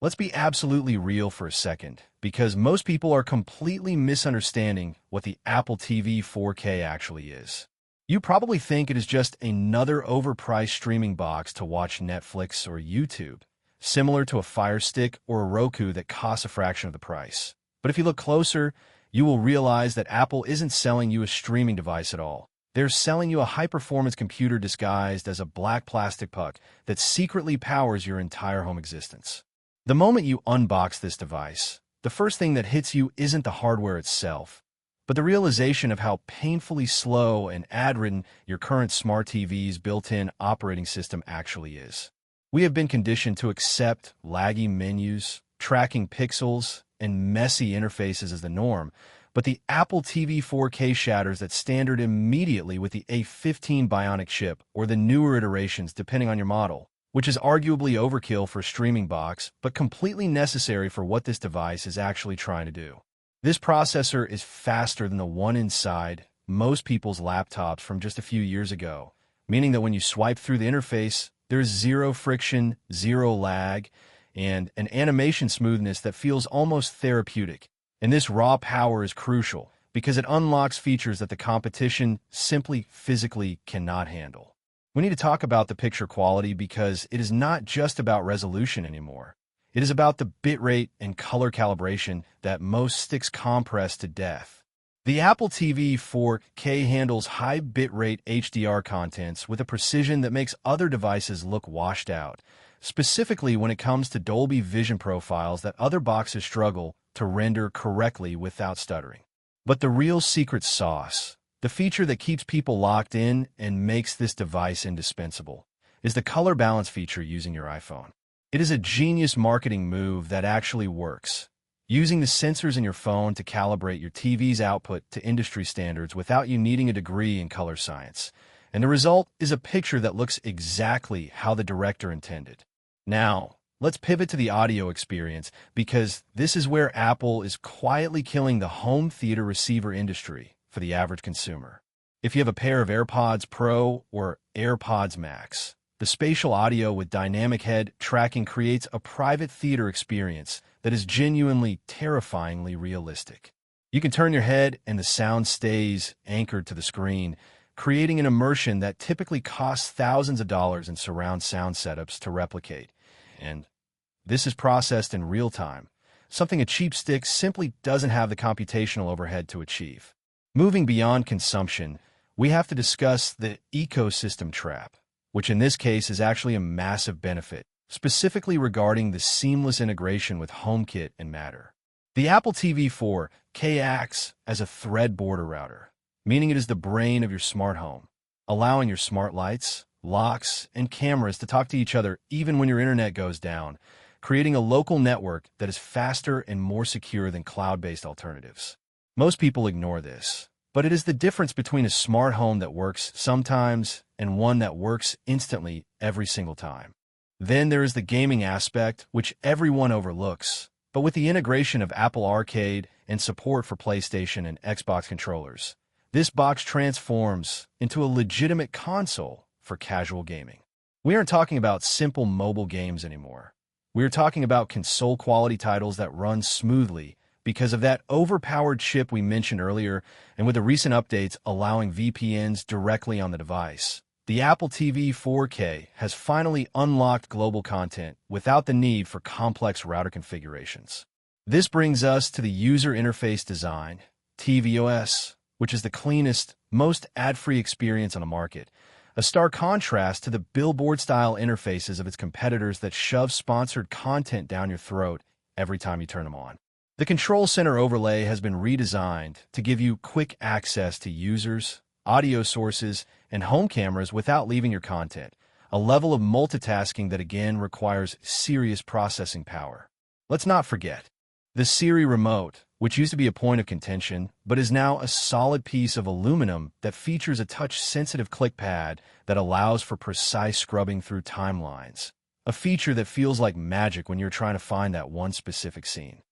Let's be absolutely real for a second, because most people are completely misunderstanding what the Apple TV 4K actually is. You probably think it is just another overpriced streaming box to watch Netflix or YouTube, similar to a Fire Stick or a Roku that costs a fraction of the price. But if you look closer, you will realize that Apple isn't selling you a streaming device at all. They're selling you a high-performance computer disguised as a black plastic puck that secretly powers your entire home existence. The moment you unbox this device, the first thing that hits you isn't the hardware itself, but the realization of how painfully slow and ad-ridden your current smart TV's built-in operating system actually is. We have been conditioned to accept laggy menus, tracking pixels, and messy interfaces as the norm, but the Apple TV 4K shatters that standard immediately with the A15 Bionic chip or the newer iterations depending on your model, which is arguably overkill for a streaming box, but completely necessary for what this device is actually trying to do. This processor is faster than the one inside most people's laptops from just a few years ago, meaning that when you swipe through the interface, there's zero friction, zero lag, and an animation smoothness that feels almost therapeutic. And this raw power is crucial because it unlocks features that the competition simply physically cannot handle. We need to talk about the picture quality because it is not just about resolution anymore. It is about the bitrate and color calibration that most sticks compress to death. The Apple TV 4K handles high bitrate HDR contents with a precision that makes other devices look washed out, specifically when it comes to Dolby Vision profiles that other boxes struggle to render correctly without stuttering. But the real secret sauce, the feature that keeps people locked in and makes this device indispensable, is the color balance feature using your iPhone. It is a genius marketing move that actually works, using the sensors in your phone to calibrate your TV's output to industry standards without you needing a degree in color science. And the result is a picture that looks exactly how the director intended. Now, let's pivot to the audio experience because this is where Apple is quietly killing the home theater receiver industry for the average consumer. If you have a pair of AirPods Pro or AirPods Max, the spatial audio with dynamic head tracking creates a private theater experience that is genuinely terrifyingly realistic. You can turn your head and the sound stays anchored to the screen, creating an immersion that typically costs thousands of dollars in surround sound setups to replicate. And this is processed in real time, something a cheap stick simply doesn't have the computational overhead to achieve. Moving beyond consumption, we have to discuss the ecosystem trap, which in this case is actually a massive benefit, specifically regarding the seamless integration with HomeKit and Matter. The Apple TV 4K acts as a thread border router, meaning it is the brain of your smart home, allowing your smart lights, locks, and cameras to talk to each other even when your internet goes down, creating a local network that is faster and more secure than cloud-based alternatives. Most people ignore this, but it is the difference between a smart home that works sometimes and one that works instantly every single time. Then there is the gaming aspect, which everyone overlooks, but with the integration of Apple Arcade and support for PlayStation and Xbox controllers, this box transforms into a legitimate console for casual gaming. We aren't talking about simple mobile games anymore. We are talking about console-quality titles that run smoothly because of that overpowered chip we mentioned earlier, and with the recent updates allowing VPNs directly on the device. The Apple TV 4K has finally unlocked global content without the need for complex router configurations. This brings us to the user interface design, tvOS, which is the cleanest, most ad-free experience on the market, a stark contrast to the billboard-style interfaces of its competitors that shove sponsored content down your throat every time you turn them on. The Control Center overlay has been redesigned to give you quick access to users, audio sources, and home cameras without leaving your content, a level of multitasking that again requires serious processing power. Let's not forget the Siri remote, which used to be a point of contention, but is now a solid piece of aluminum that features a touch-sensitive click pad that allows for precise scrubbing through timelines, a feature that feels like magic when you're trying to find that one specific scene.